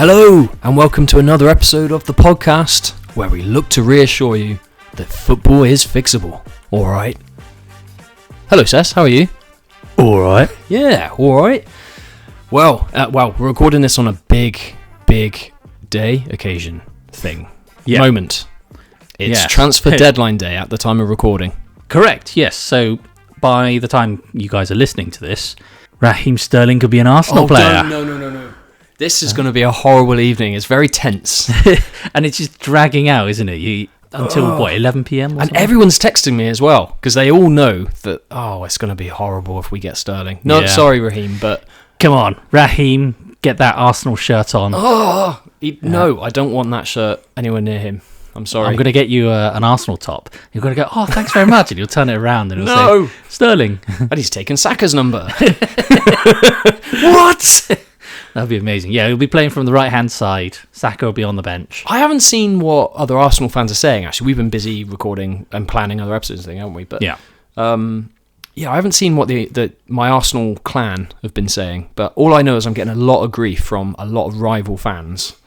Hello, and welcome to another episode of the podcast where we look to reassure you that football is fixable. Alright. Hello, Sess, how are you? Alright. Yeah, alright. Well, we're recording this on a big day occasion thing. Yeah. Moment. It's Yes. transfer deadline day at the time of recording. Correct, yes. So by the time you guys are listening to this, Raheem Sterling could be an Arsenal player. No. This is going to be a horrible evening. It's very tense. And it's just dragging out, isn't it? Until, 11 p.m? or And something? everyone's texting me as well, because they all know that, it's going to be horrible if we get Sterling. No, Yeah. sorry, Raheem, but... Come on, Raheem, get that Arsenal shirt on. No, I don't want that shirt anywhere near him. I'm sorry. I'm going to get you an Arsenal top. You're going to go, oh, thanks very much. And you'll turn it around and it'll No. say, Sterling. And he's taken Saka's number. What? That'd be amazing. Yeah, he'll be playing from the right-hand side. Saka will be on the bench. I haven't seen what other Arsenal fans are saying, actually. We've been busy recording and planning other episodes, haven't we? But Yeah. I haven't seen what my Arsenal clan have been saying. But all I know is I'm getting a lot of grief from a lot of rival fans.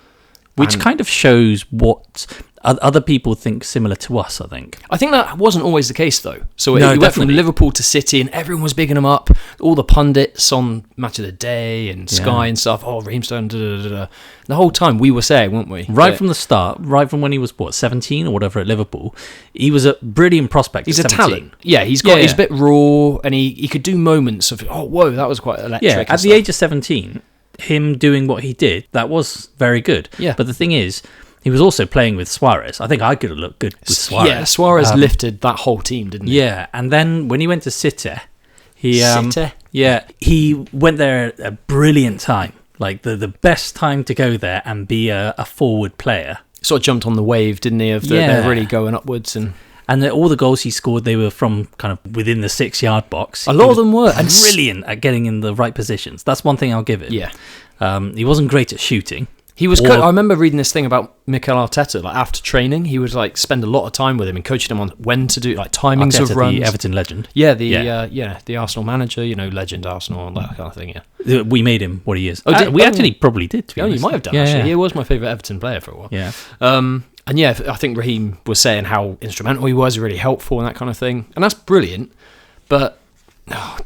Which kind of shows what other people think similar to us, I think. I think that wasn't always the case, though. So No, it went from definitely. Liverpool to City, and everyone was bigging him up. All the pundits on Match of the Day and Sky and stuff. Oh, Raheem Sterling, da-da-da-da. The whole time we were saying, weren't we? Right from the start, right from when he was, 17 or whatever at Liverpool, he was a brilliant prospect. He's at a 17. talent. Yeah, he's a bit raw, and he could do moments of, whoa, that was quite electric. Yeah, and at the stuff. age of 17, him doing what he did, that was very good. Yeah. But the thing is, he was also playing with Suarez. I think I could have looked good with Suarez. Yeah, Suarez lifted that whole team, didn't he? Yeah, and then when he went to City, he City? Yeah, he went there at a brilliant time. Like the best time to go there and be a forward player. Sort of jumped on the wave, didn't he? They're really going upwards. And all the goals he scored, they were from kind of within the 6-yard box. a lot of them were. And brilliant at getting in the right positions. That's one thing I'll give him. Yeah. He wasn't great at shooting. He was. I remember reading this thing about Mikel Arteta. Like after training, he would spend a lot of time with him and coaching him on when to do timings Arteta, of runs. the Everton legend. Yeah, the Arsenal manager. Legend Arsenal and that kind of thing. Yeah. We made him what he is. We actually probably did. To be honest. You might have done. Yeah, actually, yeah. he was my favourite Everton player for a while. Yeah. And yeah, I think Raheem was saying how instrumental he was, really helpful and that kind of thing, and that's brilliant. But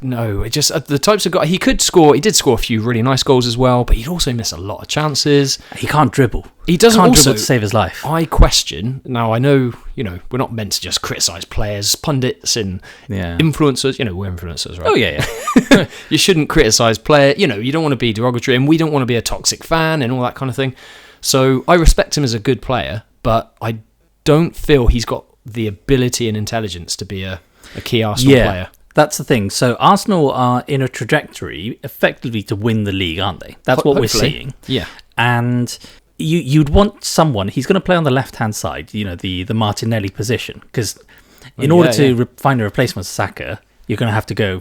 no, it just the types of guys he could score. He did score a few really nice goals as well, but he'd also miss a lot of chances. He can't dribble. He doesn't Can't also dribble to save his life. I question. Now I know we're not meant to just criticise players, pundits, and influencers. We're influencers, right? Oh yeah. You shouldn't criticise player. You don't want to be derogatory, and we don't want to be a toxic fan and all that kind of thing. So I respect him as a good player, but I don't feel he's got the ability and intelligence to be a key Arsenal player. That's the thing. So Arsenal are in a trajectory effectively to win the league, aren't they? That's what Hopefully. we're seeing. Yeah. And you'd want someone, he's going to play on the left-hand side, the Martinelli position. Because in order to find a replacement for Saka, you're going to have to go,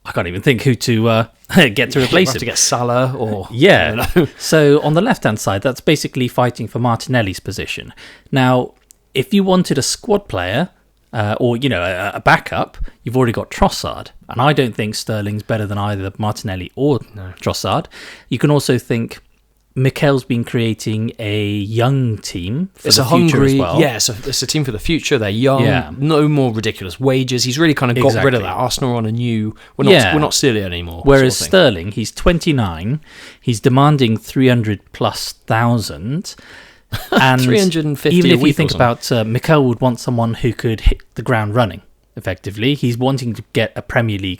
I can't even think who to get to replace him. To get Salah or... Yeah. I don't know. So on the left-hand side, that's basically fighting for Martinelli's position. Now, if you wanted a squad player... or a backup, you've already got Trossard, and I don't think Sterling's better than either Martinelli or Trossard. You can also think Mikel's been creating a young team for the future as well. Yeah, it's a team for the future. They're young, no more ridiculous wages. He's really kind of got rid of that. Arsenal on a new. We're not silly anymore. Whereas sort of Sterling, he's 29, he's demanding 300,000+. And 350 even a if you week think or about Mikel would want someone who could hit the ground running effectively. He's wanting to get a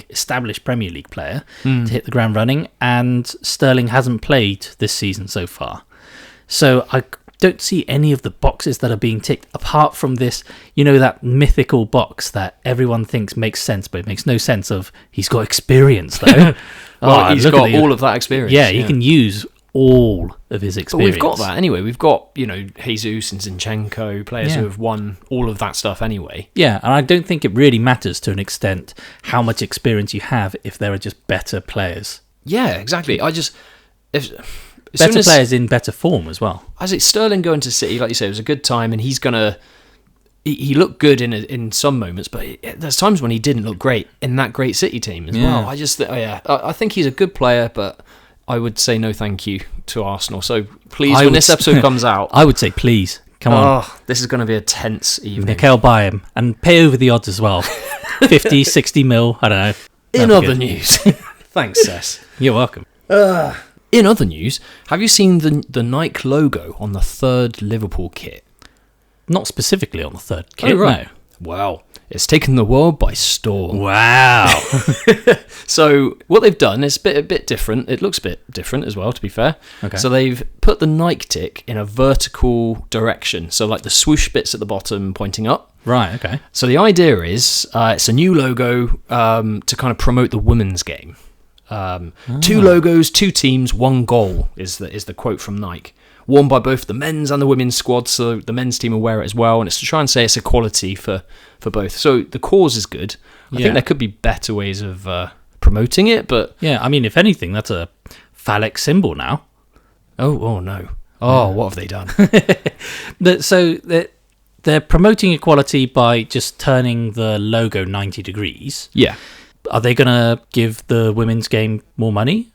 established Premier League player to hit the ground running, and Sterling hasn't played this season so far. So I don't see any of the boxes that are being ticked apart from this, that mythical box that everyone thinks makes sense, but it makes no sense of he's got experience though. He's got all of that experience. Yeah, he can use all of his experience. But we've got that anyway. We've got, Jesus and Zinchenko, players who have won all of that stuff anyway. Yeah, and I don't think it really matters to an extent how much experience you have if there are just better players. Yeah, exactly. Better players in better form as well. As it's Sterling going to City, like you say, it was a good time, and he's gonna. He looked good in some moments, but there's times when he didn't look great in that great City team as well. I think he's a good player, but I would say no thank you to Arsenal. So please, when this episode comes out... I would say please. Come on. Oh, this is going to be a tense evening. Nickel, buy him. And pay over the odds as well. 50, 60 mil, I don't know. In other news... Thanks, Sess. You're welcome. In other news, have you seen the Nike logo on the third Liverpool kit? Not specifically on the third kit, right. No. Well, it's taken the world by storm. Wow. So what they've done is a bit different. It looks a bit different as well, to be fair. Okay. So they've put the Nike tick in a vertical direction. So like the swoosh bits at the bottom pointing up. Right, okay. So the idea is it's a new logo to kind of promote the women's game. 2 logos, 2 teams, 1 goal is the quote from Nike. Worn by both the men's and the women's squads, so the men's team will wear it as well, and it's to try and say it's equality for both. So the cause is good. I think there could be better ways of promoting it, but... Yeah, I mean, if anything, that's a phallic symbol now. Oh no. Oh, what have they done? So they're promoting equality by just turning the logo 90 degrees. Yeah. Are they going to give the women's game more money?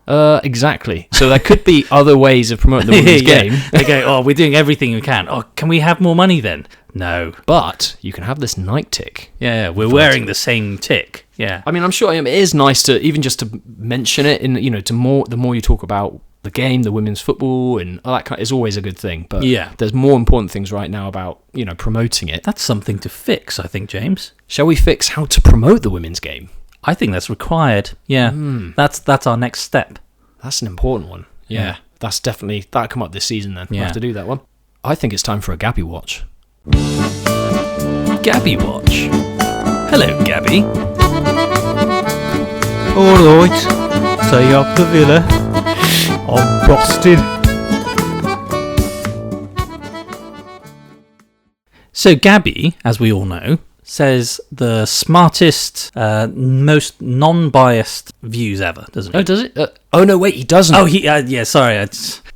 Exactly. So there could be other ways of promoting the women's game. They go, oh, we're doing everything we can. Oh, can we have more money then? No. But you can have this Nike tick. Yeah, we're wearing the same tick. Yeah. I mean, I'm sure it is nice to, even just to mention it, in the more you talk about the game, the women's football, and all that kind is always a good thing. But there's more important things right now about, promoting it. That's something to fix, I think, James. Shall we fix how to promote the women's game? I think that's required. Yeah, that's our next step. That's an important one. Yeah. That's definitely that'll come up this season. Then we'll have to do that one. I think it's time for a Gabby watch. Gabby watch. Hello, Gabby. All right, stay up the villa. I'm busted. So Gabby, as we all know, says the smartest, most non-biased views ever, doesn't he? Oh, does it? Oh, no, wait, he doesn't. Oh, sorry, I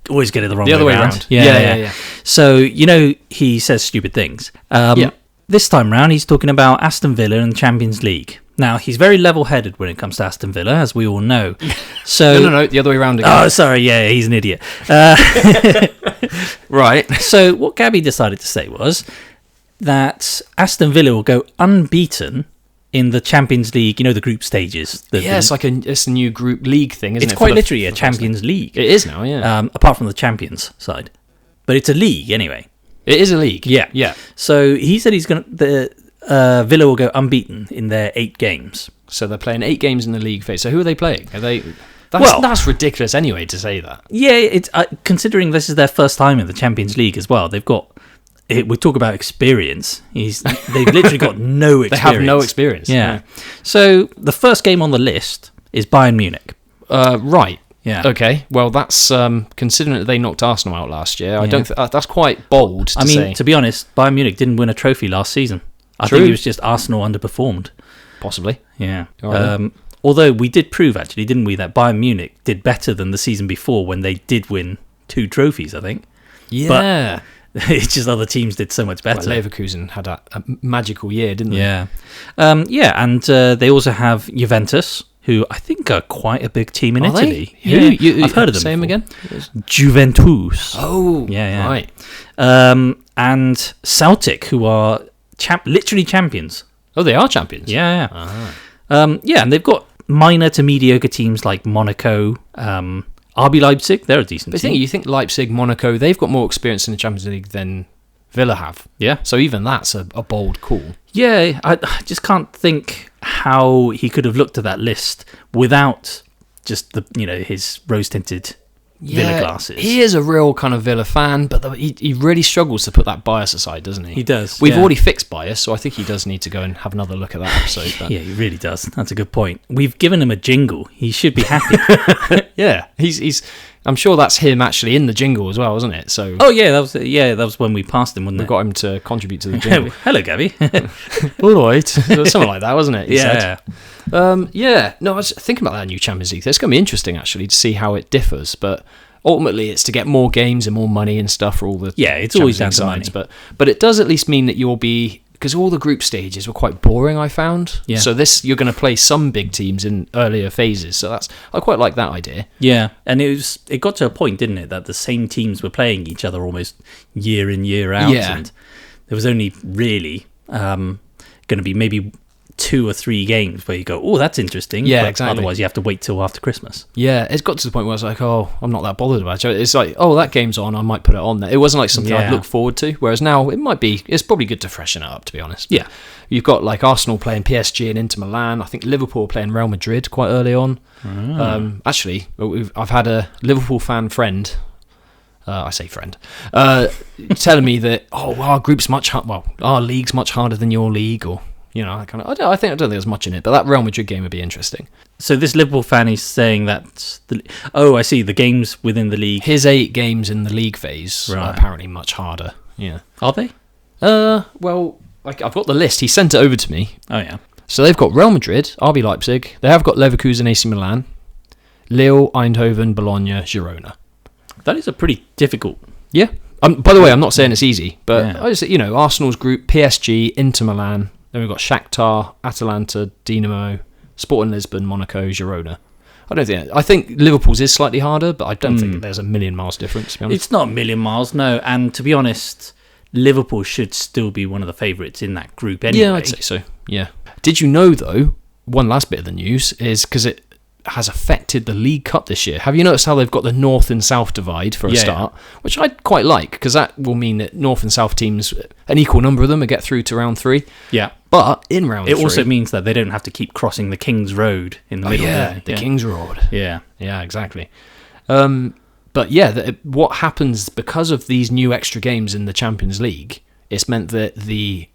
always get it the wrong way The other way around. around. Yeah. So, he says stupid things. This time round, he's talking about Aston Villa and the Champions League. Now, he's very level-headed when it comes to Aston Villa, as we all know. So No, the other way around again. Oh, sorry, he's an idiot. Right. So, what Gabby decided to say was that Aston Villa will go unbeaten in the Champions League, the group stages. It's a new group league thing, isn't it? It's quite literally a Champions League. It is now, yeah. Apart from the Champions side. But it's a league anyway. It is a league. Yeah. So he said Villa will go unbeaten in their 8 games. So they're playing 8 games in the league phase. So who are they playing? That's ridiculous anyway to say that. Yeah, it's considering this is their first time in the Champions League as well. They've got... We talk about experience. They've literally got no experience. They have no experience. Yeah. So the first game on the list is Bayern Munich. Right. Yeah. Okay. Well, that's considering that they knocked Arsenal out last year. I don't. That's quite bold to say. To be honest, Bayern Munich didn't win a trophy last season. I think it was just Arsenal underperformed. Possibly. Yeah. Although we did prove, actually, didn't we, that Bayern Munich did better than the season before when they did win 2 trophies, I think. Yeah. But it's just other teams did so much better. Well, Leverkusen had a magical year, didn't they? Yeah. And they also have Juventus, who I think are quite a big team in Italy. Yeah. I've heard of them. Say them again? Juventus. Oh, yeah. Right. And Celtic, who are literally champions. Oh, they are champions? Yeah. Ah. And they've got minor to mediocre teams like Monaco, RB Leipzig, they're a decent team. You think Leipzig, Monaco, they've got more experience in the Champions League than Villa have. Yeah. So even that's a bold call. Yeah, I just can't think how he could have looked at that list without just his rose-tinted Villa glasses. He is a real kind of Villa fan, but he really struggles to put that bias aside, doesn't he? He does. We've already fixed bias, so I think he does need to go and have another look at that episode. But. Yeah, he really does. That's a good point. We've given him a jingle. He should be happy. Yeah, he's. I'm sure that's him actually in the jingle as well, isn't it? So. Oh yeah, that was when we passed him, wasn't it? We got him to contribute to the jingle. Hello, Gabby. All right, something like that, wasn't it? Yeah. No, I was thinking about that new Champions League. It's going to be interesting actually to see how it differs, but. Ultimately, it's to get more games and more money and stuff for all the it's always down to sides, but it does at least mean that you'll be because all the group stages were quite boring, I found. Yeah. So you're going to play some big teams in earlier phases. So I quite like that idea. Yeah, and it got to a point, didn't it, that the same teams were playing each other almost year in, year out. Yeah. And there was only really going to be maybe 2 or 3 games where you go, oh, that's interesting. Yeah, but exactly. Otherwise, you have to wait till after Christmas. Yeah, it's got to the point where I was like, oh, I'm not that bothered about it. It's like, oh, that game's on, I might put it on there. It wasn't like something I'd look forward to. Whereas now, it's probably good to freshen it up, to be honest. Yeah. You've got like Arsenal playing PSG and Inter Milan. I think Liverpool playing Real Madrid quite early on. Actually, I've had a Liverpool fan friend. I say friend, telling me that our group's our league's much harder than your league, or I don't think there's much in it, but that Real Madrid game would be interesting. So this Liverpool fan is saying that I see, the games within the league. His 8 games in the league phase are apparently much harder. Yeah, are they? Well, I've got the list. He sent it over to me. Oh yeah. So they've got Real Madrid, RB Leipzig. They have got Leverkusen, AC Milan, Lille, Eindhoven, Bologna, Girona. That is a pretty difficult. Yeah. By the way, I'm not saying it's easy, but Yeah. I just, Arsenal's group, PSG, Inter Milan. Then we've got Shakhtar, Atalanta, Dinamo, Sporting Lisbon, Monaco, Girona. I think Liverpool's is slightly harder, but I don't think there's a million miles difference, to be honest. It's not a million miles, no. And to be honest, Liverpool should still be one of the favourites in that group anyway. Yeah, I'd say so. Yeah. Did you know, though, one last bit of the news is because it has affected the League Cup this year. Have you noticed how they've got the North and South divide for a start? Which I quite like, because that will mean that North and South teams, an equal number of them, will get through to round 3. Yeah. But in round 3... It also means that they don't have to keep crossing the King's Road in the middle there. The King's Road. Yeah. Yeah, exactly. But yeah, what happens because of these new extra games in the Champions League, it's meant that the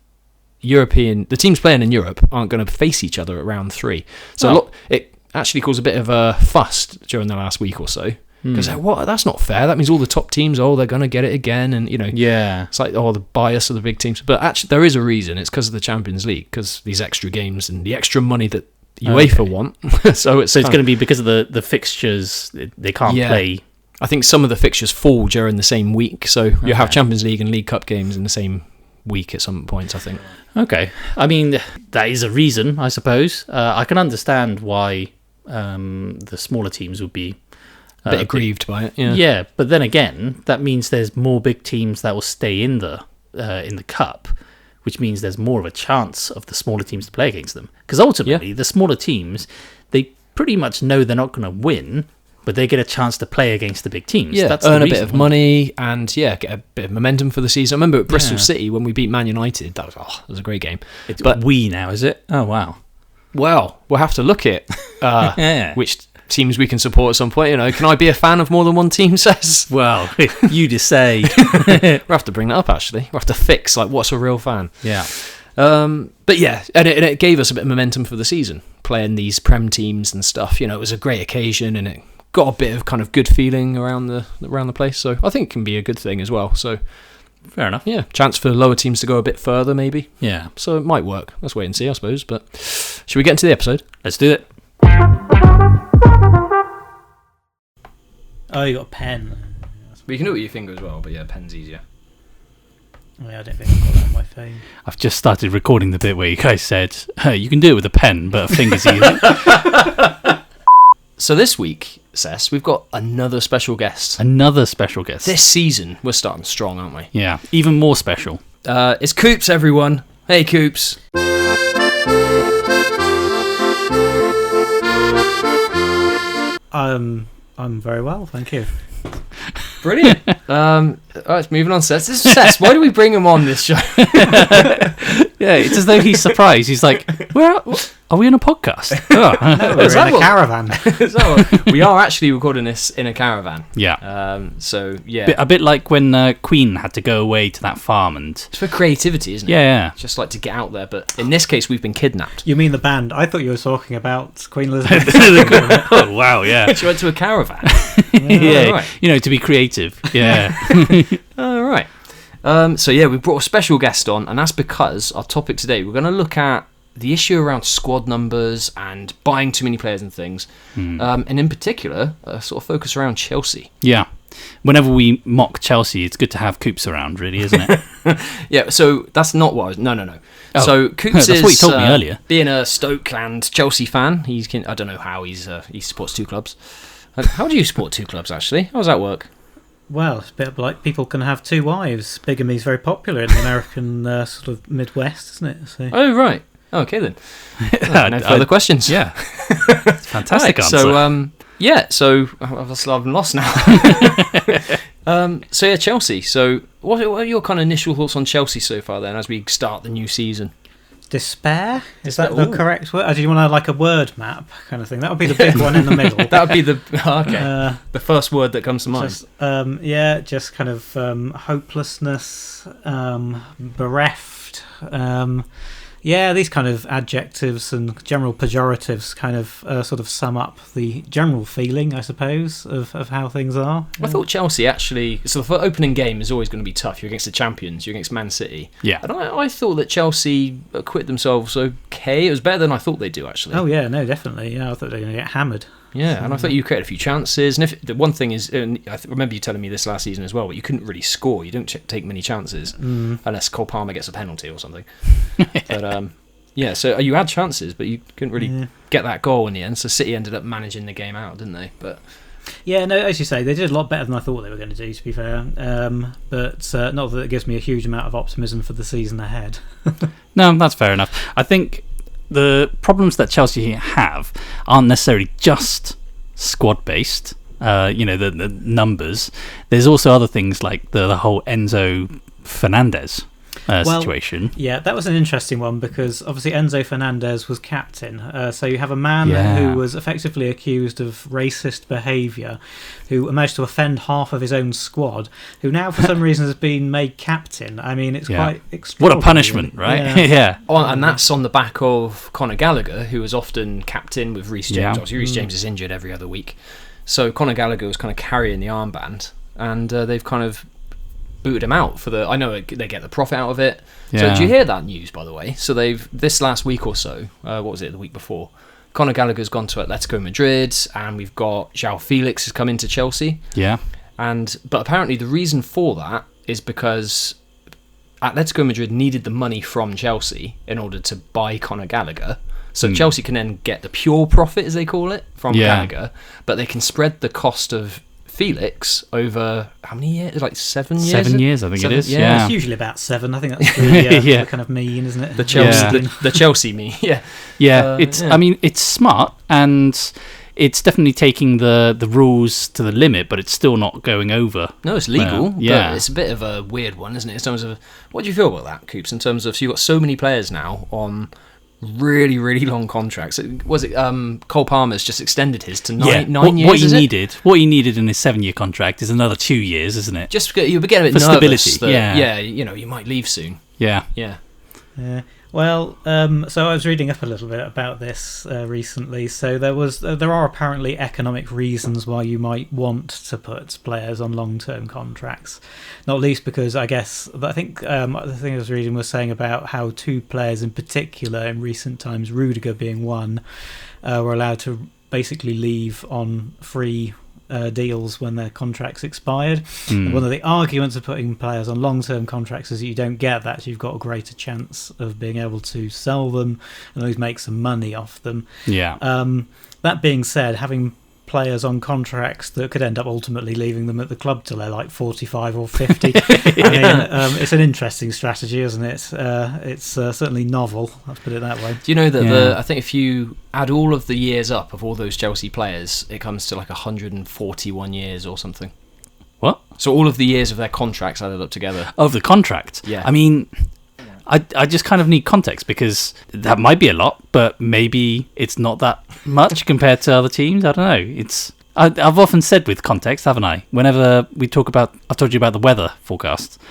teams playing in Europe aren't going to face each other at round 3. So it actually caused a bit of a fuss during the last week or so. Because that's not fair. That means all the top teams, they're going to get it again. And, it's like, the bias of the big teams. But actually, there is a reason. It's because of the Champions League, because these extra games and the extra money that UEFA want. so it's going to be because of the fixtures, they can't play. I think some of the fixtures fall during the same week. So you have Champions League and League Cup games in the same week at some points, I think. Okay. I mean, that is a reason, I suppose. I can understand why the smaller teams would be a bit aggrieved by it. Yeah, but then again, that means there's more big teams that will stay in the cup, which means there's more of a chance of the smaller teams to play against them. Because ultimately, the smaller teams, they pretty much know they're not going to win, but they get a chance to play against the big teams. Yeah, that's earn a bit of money and get a bit of momentum for the season. I remember at Bristol City when we beat Man United, that was a great game. But we now, is it? Oh wow. Well, we'll have to look at which teams we can support at some point. Can I be a fan of more than one team, says? Well, you decide. We'll have to bring that up, actually. We'll have to fix, what's a real fan? Yeah. But yeah, and it gave us a bit of momentum for the season, playing these Prem teams and stuff. It was a great occasion, and it got a bit of kind of good feeling around the place. So I think it can be a good thing as well. So fair enough. Yeah, chance for lower teams to go a bit further, maybe. Yeah. So it might work. Let's wait and see, I suppose. But should we get into the episode? Let's do it. Oh, you got a pen. But you can do it with your finger as well, but yeah, pen's easier. Oh, yeah, I don't think I've got that on my phone. I've just started recording the bit where you guys said, hey, you can do it with a pen, but a finger's easy. So this week, Sess, we've got another special guest. Another special guest. This season, we're starting strong, aren't we? Yeah, even more special. It's Coops, everyone. Hey, Coops. I'm very well, thank you. Brilliant. All right, moving on, Sess. This is Sess. Why do we bring him on this show? Yeah, it's as though he's surprised. He's like, are we on a podcast? Oh. No, we're in a caravan. We are actually recording this in a caravan. Yeah. So, yeah. A bit like when Queen had to go away to that farm. It's for creativity, isn't it? Yeah. Just like to get out there. But in this case, we've been kidnapped. You mean the band? I thought you were talking about Queen Elizabeth. Oh, wow, yeah. She went to a caravan. Yeah, right. To be creative. Yeah. All right. So yeah, we brought a special guest on, and that's because our topic today, we're going to look at the issue around squad numbers and buying too many players and things, and in particular, sort of focus around Chelsea. Yeah. Whenever we mock Chelsea, it's good to have Coops around, really, isn't it? Yeah, so that's not what I was... No. Oh, So Coops that's is what you told me earlier. being a Stoke and Chelsea fan. I don't know how he supports two clubs. How do you support two clubs actually? How does that work? Well, it's a bit like people can have two wives. Bigamy is very popular in the American sort of Midwest, isn't it? So. Oh right. Okay then. No further questions. Yeah. Fantastic answer. So I've lost now. So yeah, Chelsea. So what are your kind of initial thoughts on Chelsea so far then, as we start the new season? Despair? Is that the correct word? Or do you want like a word map kind of thing? That would be the big one in the middle. That would be the the first word that comes to mind. Just kind of hopelessness, bereft. These kind of adjectives and general pejoratives kind of sort of sum up the general feeling, I suppose, of how things are. I thought Chelsea actually... So the opening game is always going to be tough. You're against the champions. You're against Man City. Yeah. And I thought that Chelsea acquitted themselves okay. It was better than I thought they'd do, actually. Oh, yeah, no, definitely. Yeah, I thought they were going to get hammered. Yeah, and I thought you created a few chances. And the one thing is, and I remember you telling me this last season as well, but you couldn't really score. You didn't take many chances unless Cole Palmer gets a penalty or something. But so you had chances, but you couldn't really get that goal in the end. So City ended up managing the game out, didn't they? But yeah, no, as you say, they did a lot better than I thought they were going to do, to be fair. But not that it gives me a huge amount of optimism for the season ahead. No, that's fair enough. I think the problems that Chelsea have aren't necessarily just squad-based, the numbers. There's also other things like the whole Enzo Fernandez situation. Yeah, that was an interesting one because obviously Enzo Fernandez was captain. So you have a man who was effectively accused of racist behaviour, who managed to offend half of his own squad, who now for some reason has been made captain. I mean, it's quite extraordinary. What a punishment, right? Yeah. And that's on the back of Conor Gallagher, who was often captain with Reece James. Yeah. Obviously, Reece James is injured every other week. So Conor Gallagher was kind of carrying the armband, and they've kind of booted him out for I know they get the profit out of it. Yeah. So did you hear that news, by the way? So this last week or so, what was it, the week before, Conor Gallagher's gone to Atletico Madrid, and we've got João Felix has come into Chelsea. Yeah. But apparently the reason for that is because Atletico Madrid needed the money from Chelsea in order to buy Conor Gallagher. So Chelsea can then get the pure profit, as they call it, from Gallagher, but they can spread the cost of Felix over how many years? Like 7 years? 7 years, I think it is. Yeah, it's usually about 7. I think that's the kind of mean, isn't it? The Chelsea, the Chelsea mean. Yeah. Yeah, I mean, it's smart and it's definitely taking the rules to the limit, but it's still not going over. No, it's legal. But it's a bit of a weird one, isn't it? In terms of what do you feel about that, Coops? In terms of so you've got so many players now on really, really long contracts. Was it Cole Palmer's just extended his to 9 years? What he needed in his 7-year contract is another 2 years, isn't it? Just you get a bit for nervous stability. that, you might leave soon. Yeah. Well, so I was reading up a little bit about this recently. So there are apparently economic reasons why you might want to put players on long-term contracts, not least because I think the thing I was reading was saying about how 2 players in particular in recent times, Rudiger being one, were allowed to basically leave on free deals when their contracts expired. One of the arguments of putting players on long-term contracts is that you don't get that. You've got a greater chance of being able to sell them and at least make some money off them. Yeah. That being said, having players on contracts that could end up ultimately leaving them at the club till they're like 45 or 50. It's an interesting strategy, isn't it? It's certainly novel, let's put it that way. Do you know that I think if you add all of the years up of all those Chelsea players, it comes to like 141 years or something. What? So all of the years of their contracts added up together. Of the contract? Yeah. I mean, I just kind of need context because that might be a lot, but maybe it's not that much compared to other teams. I don't know. I've often said with context, haven't I? Whenever we talk about, I told you about the weather forecast.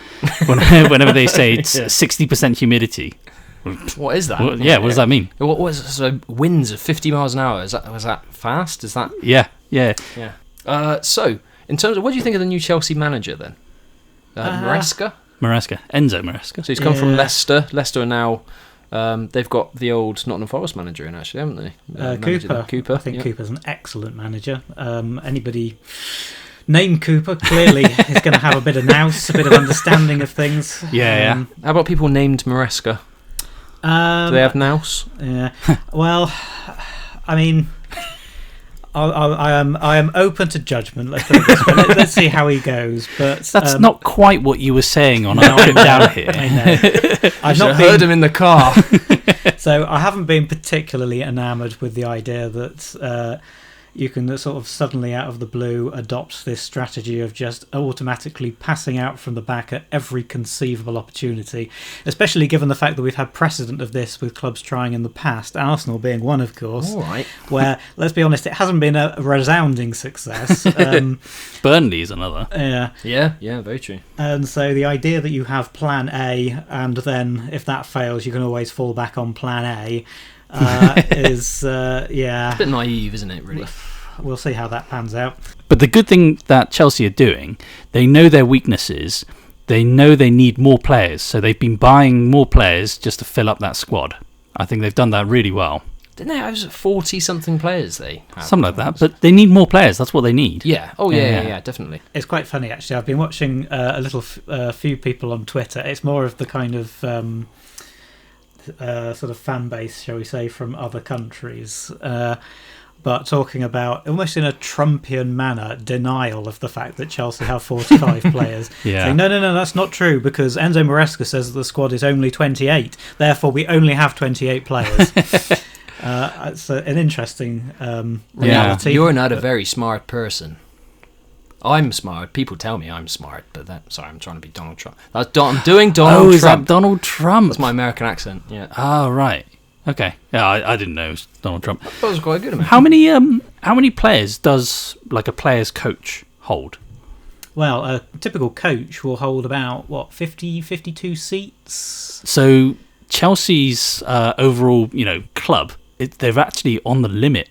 Whenever they say it's 60% humidity. What is that? What does that mean? What was so winds of 50 miles an hour? Was that fast? Is that? Yeah. So in terms of what do you think of the new Chelsea manager then? Enzo Maresca. So he's come from Leicester. Leicester are now they've got the old Nottingham Forest manager in, actually, haven't they? Cooper. I think Cooper's an excellent manager. Anybody named Cooper clearly is going to have a bit of nous, a bit of understanding of things. How about people named Maresca? Do they have nous? Yeah. Well, I mean, I am open to judgment. Let's put it this way. Let's see how he goes. But That's not quite what you were saying on our trip down here. I know. I've not heard him in the car. So I haven't been particularly enamoured with the idea that you can sort of suddenly out of the blue adopt this strategy of just automatically passing out from the back at every conceivable opportunity, especially given the fact that we've had precedent of this with clubs trying in the past, Arsenal being one, of course. All right. Where, let's be honest, it hasn't been a resounding success. Burnley is another. Yeah, very true. And so the idea that you have plan A, and then if that fails, you can always fall back on plan A, is It's a bit naive, isn't it, really? We'll see how that pans out. But the good thing that Chelsea are doing, they know their weaknesses. They know they need more players, so they've been buying more players just to fill up that squad. I think they've done that really well. Didn't they have 40-something players they had? Something like that, but they need more players. That's what they need. Yeah. Oh, yeah, definitely. It's quite funny, actually. I've been watching a few people on Twitter. It's more of the kind of sort of fan base, shall we say, from other countries. But talking about, almost in a Trumpian manner, denial of the fact that Chelsea have 45 players. Yeah. Saying, no, that's not true, because Enzo Maresca says that the squad is only 28. Therefore, we only have 28 players. It's an interesting reality. You're not a very smart person. I'm smart. People tell me I'm smart, but sorry, I'm trying to be Donald Trump. I'm doing Donald Trump. Is that Donald Trump? That's my American accent, yeah. Oh, right. Okay. Yeah, I didn't know it was Donald Trump. That was quite good of me. How many players does like a player's coach hold? Well, a typical coach will hold about 52 seats. So Chelsea's overall, club, they're actually on the limit.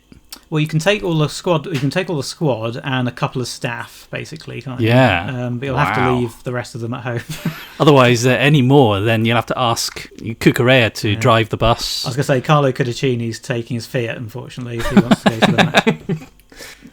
Well, you can take all the squad. You can take all the squad and a couple of staff, basically, can't you? Yeah. But you'll have to leave the rest of them at home. Otherwise, any more, then you'll have to ask Cucurella to drive the bus. I was going to say, Carlo Cudicini's taking his Fiat, unfortunately, if he wants to go to the match.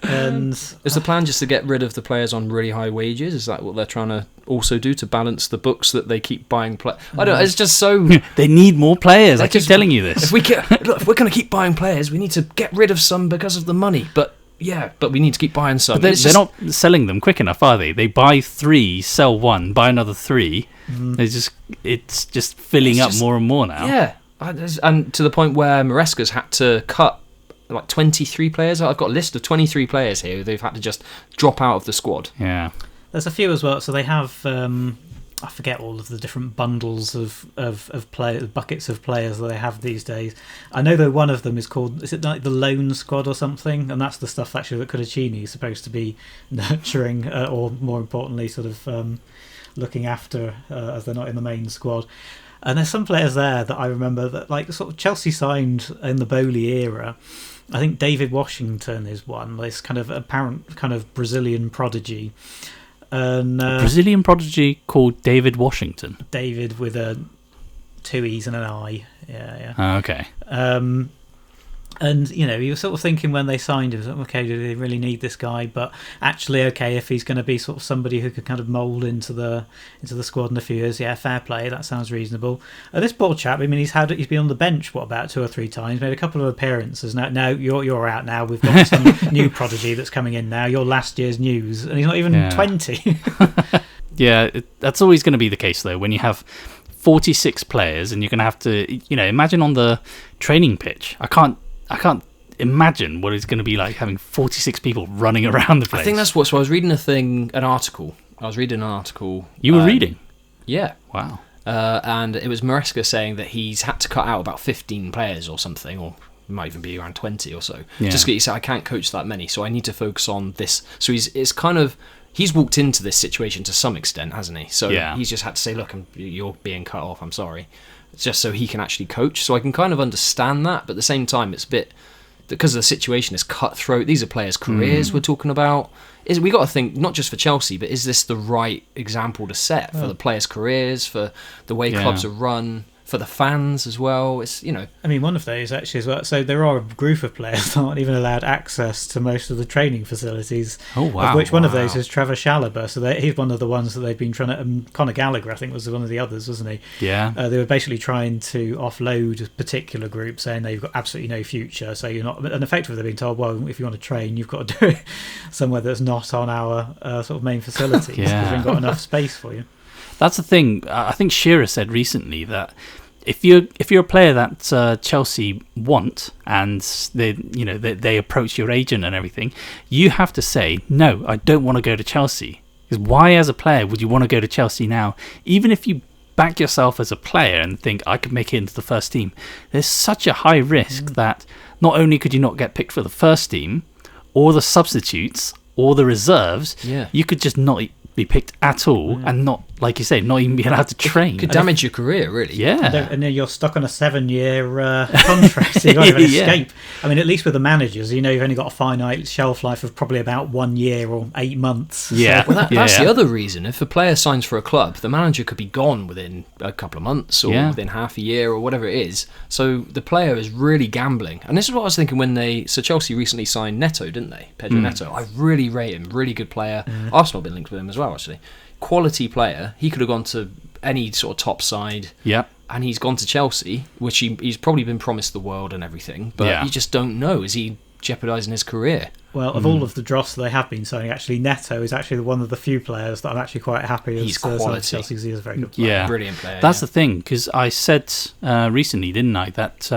And is the plan just to get rid of the players on really high wages? Is that what they're trying to also do to balance the books that they keep buying? I don't. It's just so they need more players. I keep telling you this. If we're going to keep buying players, we need to get rid of some because of the money. But we need to keep buying some. But they're not selling them quick enough, are they? They buy 3, sell 1, buy another 3. It's just filling up more and more now. Yeah, and to the point where Maresca's had to cut like 23 players. I've got a list of 23 players here who they've had to just drop out of the squad. Yeah. There's a few as well. So they have, I forget all of the different bundles of buckets of players that they have these days. I know that one of them is called, is it like the Loan Squad or something? And that's the stuff actually that Cudicini is supposed to be nurturing, or more importantly, sort of looking after as they're not in the main squad. And there's some players there that I remember that, like, sort of Chelsea signed in the Bowley era. I think David Washington is one. This kind of apparent kind of Brazilian prodigy. And, a Brazilian prodigy called David Washington. David with 2 E's and an I. Yeah. Oh, okay. And, you were sort of thinking when they signed him, okay, do they really need this guy? But actually, okay, if he's going to be sort of somebody who could kind of mould into the squad in a few years, yeah, fair play, that sounds reasonable. This poor chap, I mean, he's been on the bench, about 2 or 3 times, made a couple of appearances. Now you're out now. We've got some new prodigy that's coming in now. You're last year's news, and he's not even 20. Yeah, that's always going to be the case, though, when you have 46 players and you're going to have to, imagine on the training pitch. I can't imagine what it's going to be like having 46 people running around the place. I think that's what. So I was reading an article. You were reading? Yeah. Wow. And it was Maresca saying that he's had to cut out about 15 players or something, or it might even be around 20 or so. Yeah. Just because he said, I can't coach that many, so I need to focus on this. So he's walked into this situation to some extent, hasn't he? So he's just had to say, look, you're being cut off, I'm sorry. It's just so he can actually coach. So I can kind of understand that, but at the same time, it's a bit, because the situation is cutthroat. These are players' careers we're talking about. We got to think, not just for Chelsea, but is this the right example to set for the players' careers, for the way clubs are run, for the fans as well. It's, you know, I mean, one of those actually as well. So there are a group of players that aren't even allowed access to most of the training facilities. Oh, wow. Of which one of those is Trevor Chalobah. So he's one of the ones that they've been trying to. Conor Gallagher, I think, was one of the others, wasn't he? Yeah. They were basically trying to offload a particular group, saying they've got absolutely no future. So you're not. And effectively, they've been told, well, if you want to train, you've got to do it somewhere that's not on our sort of main facilities, because we haven't got enough space for you. That's the thing. I think Shearer said recently that if you're a player that Chelsea want, and they approach your agent and everything, you have to say, no, I don't want to go to Chelsea. Because why, as a player, would you want to go to Chelsea now? Even if you back yourself as a player and think I could make it into the first team, there's such a high risk that not only could you not get picked for the first team, or the substitutes, or the reserves, you could just not be picked at all, and not, like you say, not even be allowed to train. It could damage your career, really. Yeah. And then you're stuck on a 7-year contract, so you can't even escape. I mean, at least with the managers, you've only got a finite shelf life of probably about 1 year or 8 months. Yeah. Well, that's the other reason. If a player signs for a club, the manager could be gone within a couple of months, or within half a year, or whatever it is. So the player is really gambling. And this is what I was thinking when Chelsea recently signed Neto, didn't they? Pedro Neto. I really rate him. Really good player. Arsenal have been linked with him as well, actually. Quality player. He could have gone to any sort of top side. Yeah. And he's gone to Chelsea, which he's probably been promised the world and everything, but you just don't know. Is he jeopardising his career? Well, of all of the dross they have been signing, actually, Neto is actually one of the few players that I'm actually quite happy with. He's quality. Chelsea, he is a very good player. Yeah. Brilliant player. That's the thing, because I said recently, didn't I, that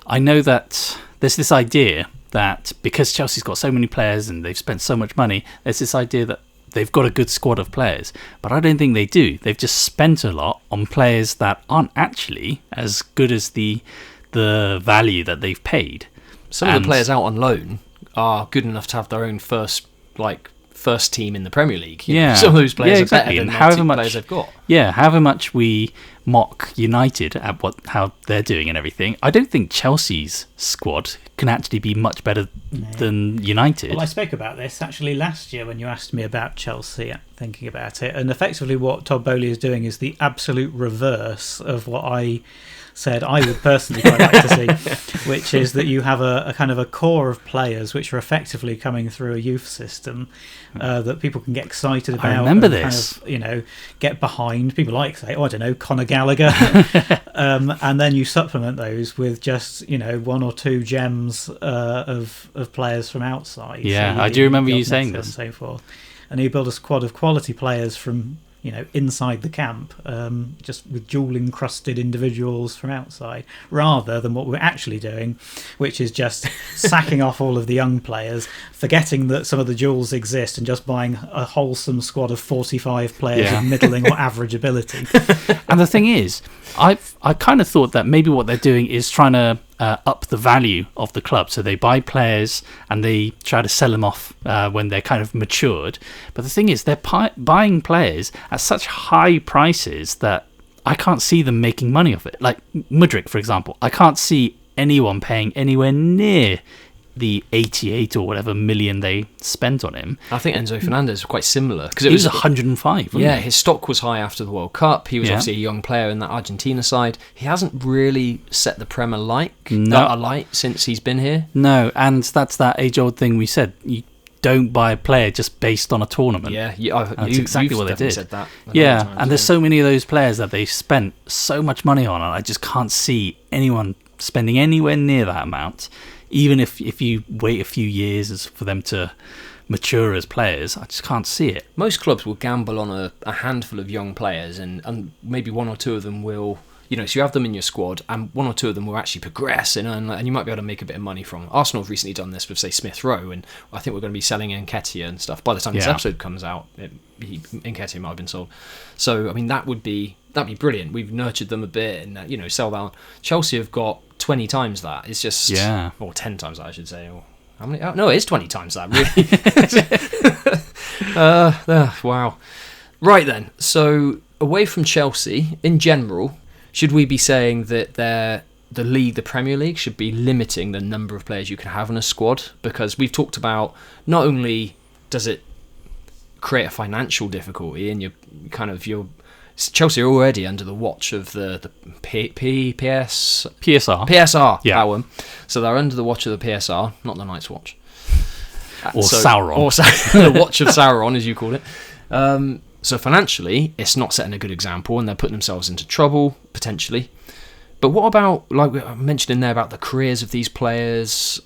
I know that there's this idea that because Chelsea's got so many players and they've spent so much money, there's this idea that they've got a good squad of players, but I don't think they do. They've just spent a lot on players that aren't actually as good as the value that they've paid. Some of the players out on loan are good enough to have their own first team in the Premier League. Some of those players are better than however much players they've got. Yeah, however much we mock United at how they're doing and everything, I don't think Chelsea's squad can actually be much better than United. Well, I spoke about this actually last year when you asked me about Chelsea, thinking about it, and effectively what Todd Boehly is doing is the absolute reverse of what I said I would personally quite like to see, which is that you have a kind of a core of players which are effectively coming through a youth system that people can get excited about. I remember this. Kind of, get behind. People like, say, I don't know, Conor Gallagher. And then you supplement those with just, one or two gems of players from outside. Yeah, so I do remember you saying this. And so forth. And you build a squad of quality players from inside the camp, just with jewel-encrusted individuals from outside, rather than what we're actually doing, which is just sacking off all of the young players, forgetting that some of the jewels exist, and just buying a wholesome squad of 45 players of middling or average ability. And the thing is, I kind of thought that maybe what they're doing is trying to up the value of the club. So they buy players and they try to sell them off when they're kind of matured. But the thing is, they're buying players at such high prices that I can't see them making money off it. Like Mudryk, for example. I can't see anyone paying anywhere near the 88 or whatever million they spent on him. I think Enzo Fernandez was quite similar, because it was 105, wasn't it? His stock was high after the World Cup. He was obviously a young player in that Argentina side. He hasn't really set the Prem alight since he's been here. No, and that's that age-old thing we said. You don't buy a player just based on a tournament. That's exactly what they did. Said that and there's so many of those players that they spent so much money on, and I just can't see anyone spending anywhere near that amount. Even if you wait a few years for them to mature as players, I just can't see it. Most clubs will gamble on a handful of young players, and maybe one or two of them will, so you have them in your squad, and one or two of them will actually progress, and you might be able to make a bit of money from them. Arsenal have recently done this with, say, Smith Rowe, and I think we're going to be selling Nketiah and stuff. By the time this episode comes out, Nketiah might have been sold. So, I mean, that'd be brilliant. We've nurtured them a bit, and sell that. Chelsea have got 20 times that. It's just, or 10 times that, I should say. Or how many? Oh, no, it is 20 times that, really. Wow. Right then. So away from Chelsea, in general, should we be saying that the Premier League, should be limiting the number of players you can have in a squad? Because we've talked about, not only does it create a financial difficulty and you're Chelsea are already under the watch of the PSR. PSR, Yeah. that one. So they're under the watch of the PSR, not the Night's Watch. Or Sauron. Or the watch of Sauron, as you call it. So financially, it's not setting a good example, and they're putting themselves into trouble, potentially. But what about, like I mentioned in there, about the careers of these players?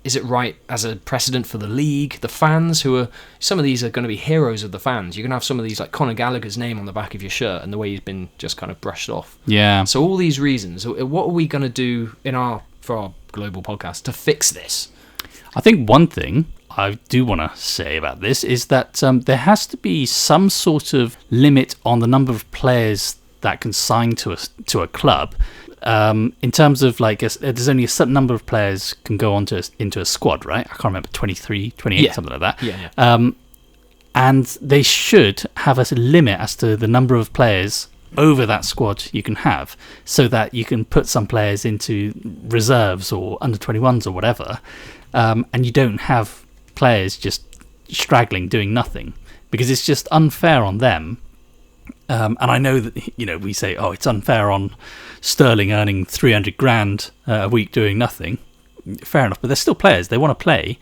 Is it right as a precedent for the league, the fans, some of these are going to be heroes of the fans. You're going to have some of these, like Conor Gallagher's name on the back of your shirt, and the way he's been just kind of brushed off. Yeah. So all these reasons, what are we going to do for our global podcast to fix this? I think one thing I do want to say about this is that there has to be some sort of limit on the number of players that can sign to a club. In terms of there's only a certain number of players can go into a squad, right? I can't remember, 23, 28, something like that. Yeah. And they should have a limit as to the number of players over that squad you can have, so that you can put some players into reserves or under 21s or whatever, and you don't have players just straggling doing nothing, because it's just unfair on them. And I know that we say, it's unfair on Sterling earning 300 grand a week doing nothing. Fair enough, but they're still players. They want to play,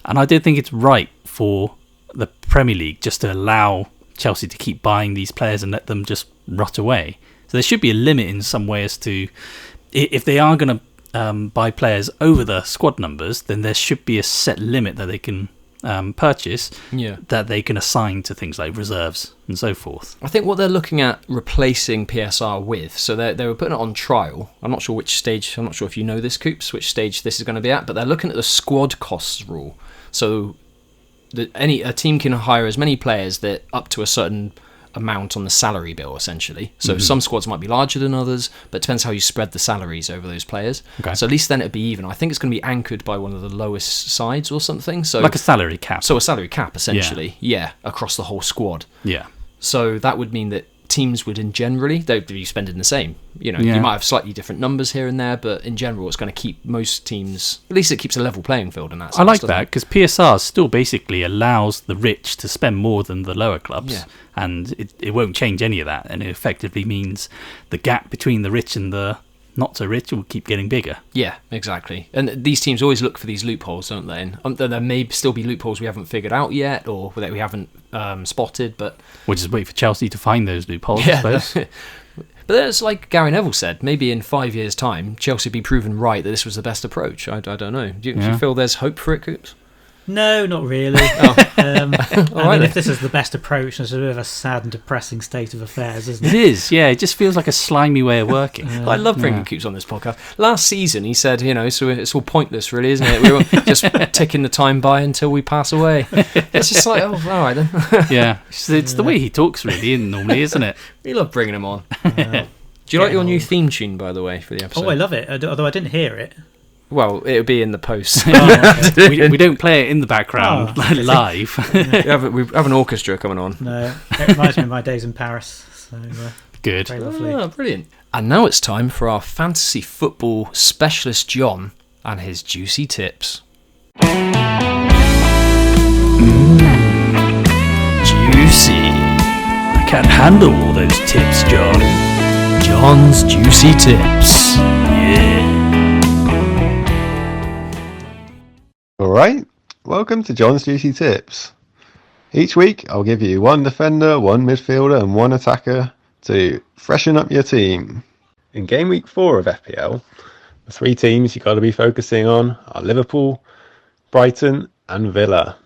and I don't think it's right for the Premier League just to allow Chelsea to keep buying these players and let them just rot away. So there should be a limit in some way as to, if they are going to buy players over the squad numbers, then there should be a set limit that they can purchase, that they can assign to things like reserves and so forth. I think what they're looking at replacing PSR with, so they were putting it on trial. I'm not sure which stage, I'm not sure if you know this, Coops, which stage this is going to be at, but they're looking at the squad costs rule. So a team can hire as many players that up to a certain amount on the salary bill, essentially. So some squads might be larger than others, but it depends how you spread the salaries over those players. Okay. So at least then it'd be even. I think it's going to be anchored by one of the lowest sides or something. So like a salary cap. So a salary cap, essentially. Yeah, across the whole squad. Yeah. So that would mean that teams would they'd be spending the same. You might have slightly different numbers here and there, but in general it's going to keep most teams, at least it keeps a level playing field in that sense. I like that, because PSR still basically allows the rich to spend more than the lower clubs, and it won't change any of that, and it effectively means the gap between the rich and the not so rich will keep getting bigger. Yeah, exactly. And these teams always look for these loopholes, don't they? And there may still be loopholes we haven't figured out yet, or that we haven't spotted, but we'll just wait for Chelsea to find those loopholes, I suppose. But it's like Gary Neville said, maybe in 5 years' time, Chelsea will be proven right that this was the best approach. I don't know. Do you feel there's hope for it, Coops? No, not really. If this is the best approach, it's a bit of a sad and depressing state of affairs, isn't it? It is, yeah. It just feels like a slimy way of working. I love bringing Coops on this podcast. Last season, he said, so it's all pointless, really, isn't it? We were just ticking the time by until we pass away. It's just like, all right then. Yeah, it's the way he talks, really, normally, isn't it? We love bringing him on. Do you like your new theme tune, by the way, for the episode? Oh, I love it, although I didn't hear it. Well, it'll be in the post. We don't play it in the background live. We have an orchestra coming on. No, it reminds me of my days in Paris. So, good. Very lovely. Oh, brilliant. And now it's time for our fantasy football specialist, John, and his juicy tips. Juicy. I can't handle all those tips, John. John's juicy tips. Yeah. Alright, welcome to John's Juicy Tips. Each week I'll give you one defender, one midfielder and one attacker to freshen up your team. In game week 4 of FPL, the 3 teams you've got to be focusing on are Liverpool, Brighton and Villa.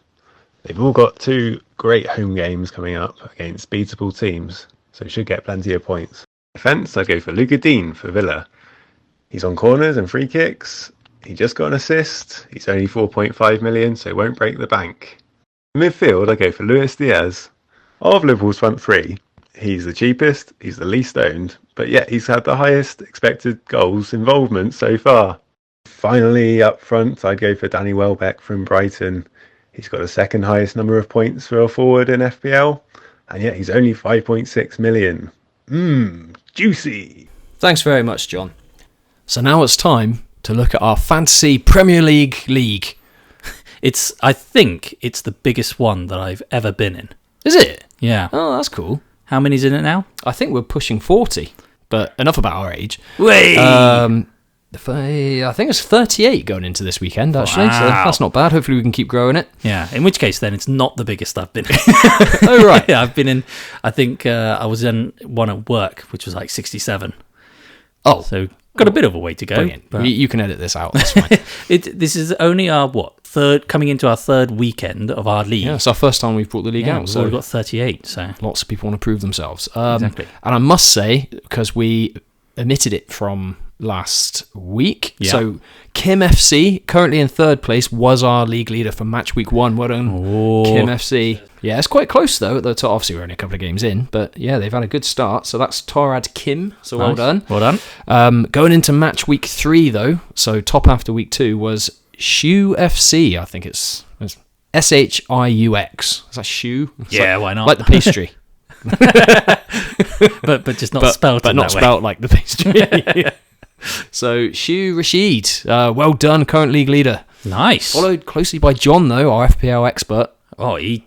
They've all got 2 great home games coming up against beatable teams, so you should get plenty of points. Defence, I go for Luca Dean for Villa. He's on corners and free kicks. He just got an assist. He's only 4.5 million, so won't break the bank. In midfield, I go for Luis Diaz. Of Liverpool's front 3, he's the cheapest, he's the least owned, but yet he's had the highest expected goals involvement so far. Finally, up front, I'd go for Danny Welbeck from Brighton. He's got the second highest number of points for a forward in FPL, and yet he's only 5.6 million. Juicy! Thanks very much, John. So now it's time to look at our fantasy Premier League. I think it's the biggest one that I've ever been in. Is it? Yeah. Oh, that's cool. How many's in it now? I think we're pushing 40, but enough about our age. Wait. I think it's 38 going into this weekend, actually, so that's not bad. Hopefully we can keep growing it. Yeah, in which case then it's not the biggest I've been in. Oh, right. Yeah, I've been in, I think I was in one at work, which was like 67. Oh. So got a bit of a way to go. Brilliant. But You can edit this out, that's fine. this is only our, coming into our third weekend of our league. Yeah, it's our first time we've brought the league Yeah, out. we've So already got 38, so... lots of people want to prove themselves. Exactly. And I must say, because we omitted it from last week, so Kim FC, currently in third place, was our league leader for match week 1. Well done, Kim FC. Yeah, it's quite close though at the top. Obviously, we're only a couple of games in, but yeah, they've had a good start. So that's Torad Kim. So well done. Well done. Going into match week 3 though, so top after week 2 was Shoe FC. I think it's SHIUX. Is that shoe? Yeah, why not? Like the pastry. but just not spelled but in not that way. spelt like the pastry. So Shu Rashid, well done, current league leader. Nice. Followed closely by John though, our FPL expert. Oh, he's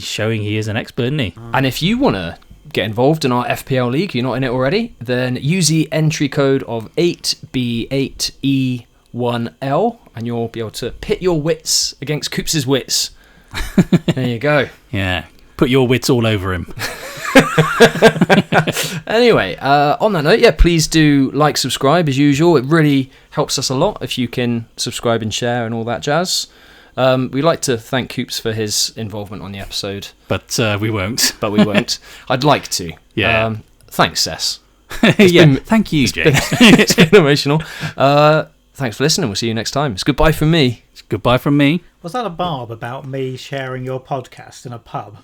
showing he is an expert, isn't he? And if you want to get involved in our FPL league, you're not in it already, then use the entry code of 8B8E1L and you'll be able to pit your wits against Coops' wits. There you go. Yeah. Put your wits all over him. Anyway, on that note, please do like, subscribe as usual. It really helps us a lot if you can subscribe and share and all that jazz. We'd like to thank Coops for his involvement on the episode. But we won't. But we won't. I'd like to. Yeah. Thanks, Sess. Thank you, James. It's been emotional. Thanks for listening. We'll see you next time. It's goodbye from me. It's goodbye from me. Was that a barb about me sharing your podcast in a pub?